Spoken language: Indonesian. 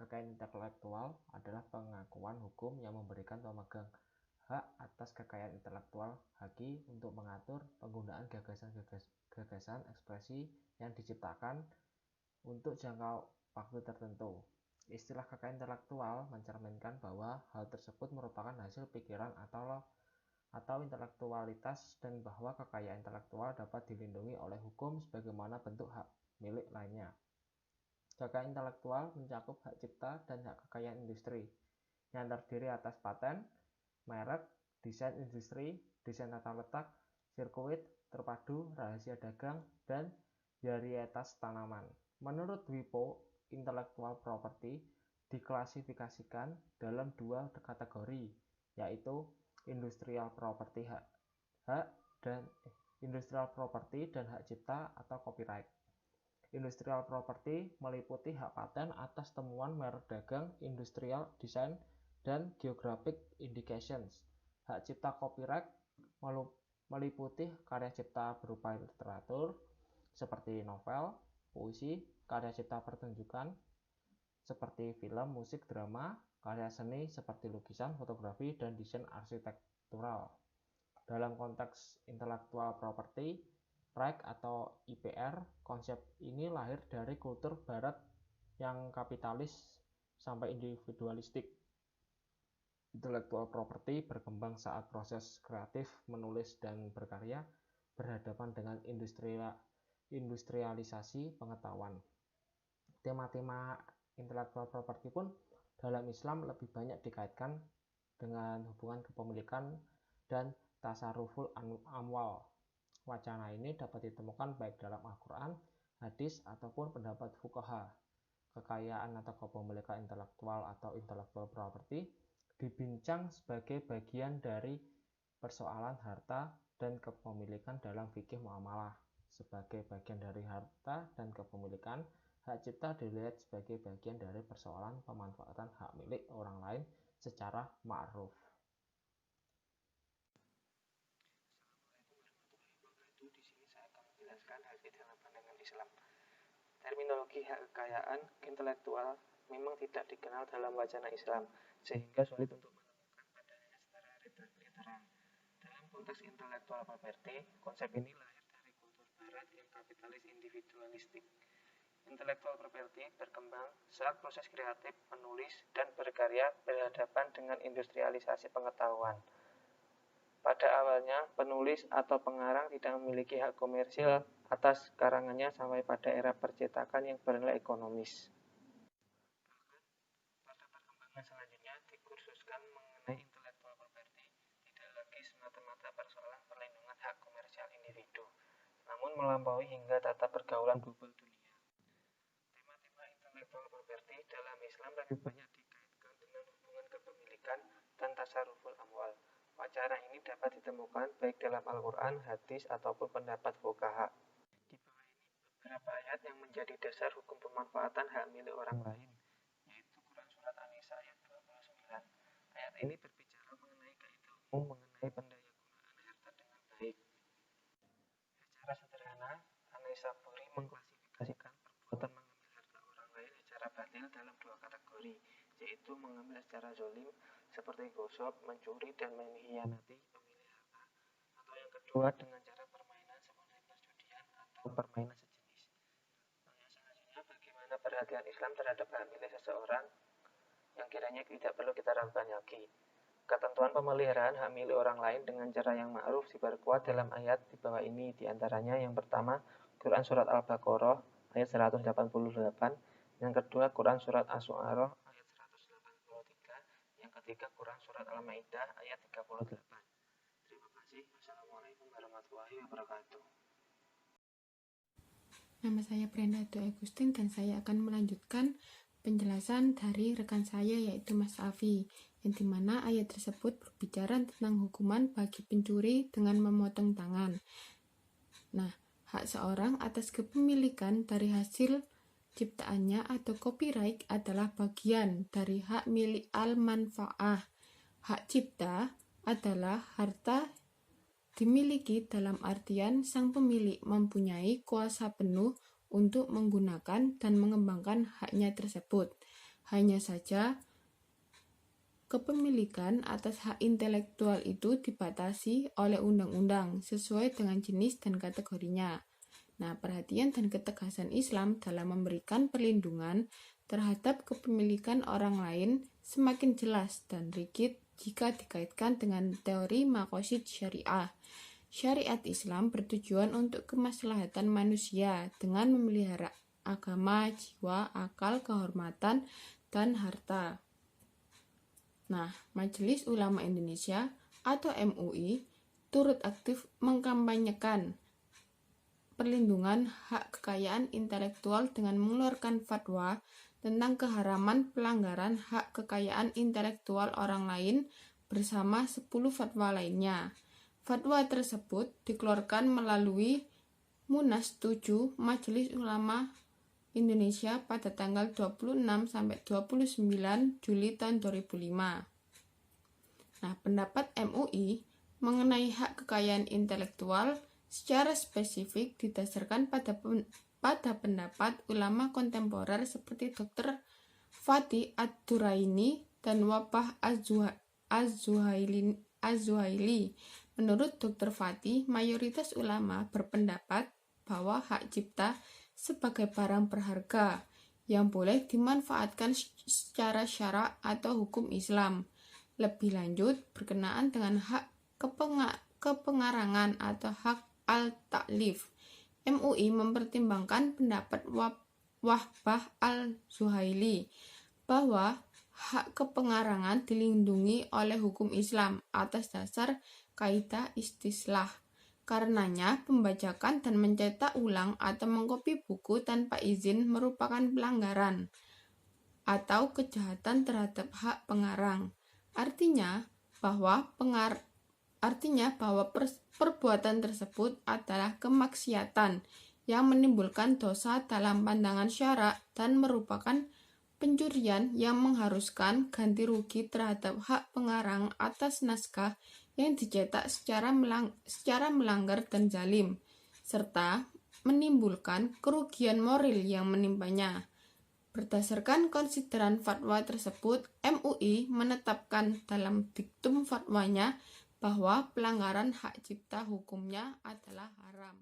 kekayaan intelektual adalah pengakuan hukum yang memberikan pemegang hak atas kekayaan intelektual haki untuk mengatur penggunaan gagasan ekspresi yang diciptakan untuk jangka waktu tertentu. Istilah kekayaan intelektual mencerminkan bahwa hal tersebut merupakan hasil pikiran atau intelektualitas dan bahwa kekayaan intelektual dapat dilindungi oleh hukum sebagaimana bentuk hak milik lainnya. Kekayaan intelektual mencakup hak cipta dan hak kekayaan industri yang terdiri atas paten, merek, desain industri, desain tata letak, sirkuit, terpadu, rahasia dagang, dan varietas tanaman. Menurut WIPO, intellectual property diklasifikasikan dalam dua kategori, yaitu industrial property dan hak cipta atau copyright. Industrial property meliputi hak paten atas temuan merek dagang, industrial design, dan geographic indications. Hak cipta copyright meliputi karya cipta berupa literatur seperti novel, puisi, karya cipta pertunjukan seperti film, musik, drama, karya seni seperti lukisan, fotografi, dan desain arsitektural. Dalam konteks intellectual property right atau IPR, konsep ini lahir dari kultur barat yang kapitalis sampai individualistik. Intellectual property berkembang saat proses kreatif, menulis, dan berkarya berhadapan dengan industrialisasi pengetahuan. Tema-tema intellectual property pun dalam Islam lebih banyak dikaitkan dengan hubungan kepemilikan dan tasarruful amwal. Wacana ini dapat ditemukan baik dalam Al-Quran, hadis, ataupun pendapat fuqaha. Kekayaan atau kepemilikan intelektual atau intellectual property dibincang sebagai bagian dari persoalan harta dan kepemilikan dalam fikih muamalah. Sebagai bagian dari harta dan kepemilikan, hak cipta dilihat sebagai bagian dari persoalan pemanfaatan hak milik orang lain secara ma'ruf. Di sini saya akan menjelaskan hal ini dalam pandangan Islam. Terminologi hak kekayaan intelektual memang tidak dikenal dalam wacana Islam, sehingga sulit untuk menemukan padanya secara literal. Dalam konteks intellectual property, konsep ini lahir dari kultur barat yang kapitalis individualistik. Intellectual property berkembang saat proses kreatif, menulis, dan berkarya berhadapan dengan industrialisasi pengetahuan. Pada awalnya, penulis atau pengarang tidak memiliki hak komersil atas karangannya sampai pada era percetakan yang bernilai ekonomis. Pada perkembangan selanjutnya, dikursuskan mengenai intellectual property tidak lagi semata-mata persoalan perlindungan hak komersial individu, namun melampaui hingga tata pergaulan global dunia. Tema-tema intellectual property dalam Islam lebih banyak dikaitkan dengan hubungan kepemilikan dan tasarruful amwal. Wacana ini dapat ditemukan baik dalam Al-Quran, hadis, ataupun pendapat fuqaha. Di bawah ini beberapa ayat yang menjadi dasar hukum pemanfaatan hak milik orang lain, yaitu Quran Surat An-Nisa ayat 29. Ayat ini berbicara mengenai kaidah umum mengenai pendayagunaan harta dengan baik. Secara sederhana, An-Naisaburi mengklasifikasikan perbuatan mengambil harta orang lain secara batil dalam dua kategori, yaitu mengambil secara zalim seperti gosok, mencuri, dan mengkhianati pemilik harta, atau yang kedua dengan cara permainan seperti perjudian atau permainan sejenis. Yang selanjutnya, bagaimana perhatian Islam terhadap hak milik seseorang yang kiranya tidak perlu kita ragukan lagi. Ketentuan pemeliharaan hak milik orang lain dengan cara yang ma'ruf diperkuat dalam ayat di bawah ini, diantaranya yang pertama Quran Surat Al-Baqarah ayat 188, yang kedua Quran Surat Asy-Syu'ara ayat 183, yang ketiga Quran Surat Al-Maidah ayat 38. Terima kasih. Wassalamualaikum warahmatullahi wabarakatuh. Nama saya Brenda Dwi Agustin dan saya akan melanjutkan penjelasan dari rekan saya yaitu Mas Alfi, yang dimana ayat tersebut berbicara tentang hukuman bagi pencuri dengan memotong tangan. Nah, hak seorang atas kepemilikan dari hasil ciptaannya atau copyright adalah bagian dari hak milik al-manfa'ah. Hak cipta adalah harta dimiliki dalam artian sang pemilik mempunyai kuasa penuh untuk menggunakan dan mengembangkan haknya tersebut. Hanya saja, kepemilikan atas hak intelektual itu dibatasi oleh undang-undang sesuai dengan jenis dan kategorinya. Nah, perhatian dan ketegasan Islam dalam memberikan perlindungan terhadap kepemilikan orang lain semakin jelas dan rigid jika dikaitkan dengan teori maqasid syariah. Syariat Islam bertujuan untuk kemaslahatan manusia dengan memelihara agama, jiwa, akal, kehormatan, dan harta. Nah, Majelis Ulama Indonesia atau MUI turut aktif mengkampanyekan perlindungan hak kekayaan intelektual dengan mengeluarkan fatwa tentang keharaman pelanggaran hak kekayaan intelektual orang lain bersama 10 fatwa lainnya. Fatwa tersebut dikeluarkan melalui Munas 7 Majelis Ulama Indonesia pada tanggal 26-29 Juli tahun 2005. Nah, pendapat MUI mengenai hak kekayaan intelektual secara spesifik didasarkan pada pendapat ulama kontemporer seperti Dr. Fatih Ad-Duraini dan Wabah Az-Zuhaili. Menurut Dr. Fatih, mayoritas ulama berpendapat bahwa hak cipta sebagai barang berharga yang boleh dimanfaatkan secara syara atau hukum Islam. Lebih lanjut, berkenaan dengan hak kepengarangan atau hak al-ta'lif, MUI mempertimbangkan pendapat Wahbah al-Zuhaili bahwa hak kepengarangan dilindungi oleh hukum Islam atas dasar kaidah istislah. Karenanya, pembajakan dan mencetak ulang atau mengkopi buku tanpa izin merupakan pelanggaran atau kejahatan terhadap hak pengarang. Artinya bahwa perbuatan tersebut adalah kemaksiatan yang menimbulkan dosa dalam pandangan syara dan merupakan pencurian yang mengharuskan ganti rugi terhadap hak pengarang atas naskah yang dicetak secara melanggar dan zalim, serta menimbulkan kerugian moral yang menimpanya. Berdasarkan konsideran fatwa tersebut, MUI menetapkan dalam diktum fatwanya bahwa pelanggaran hak cipta hukumnya adalah haram.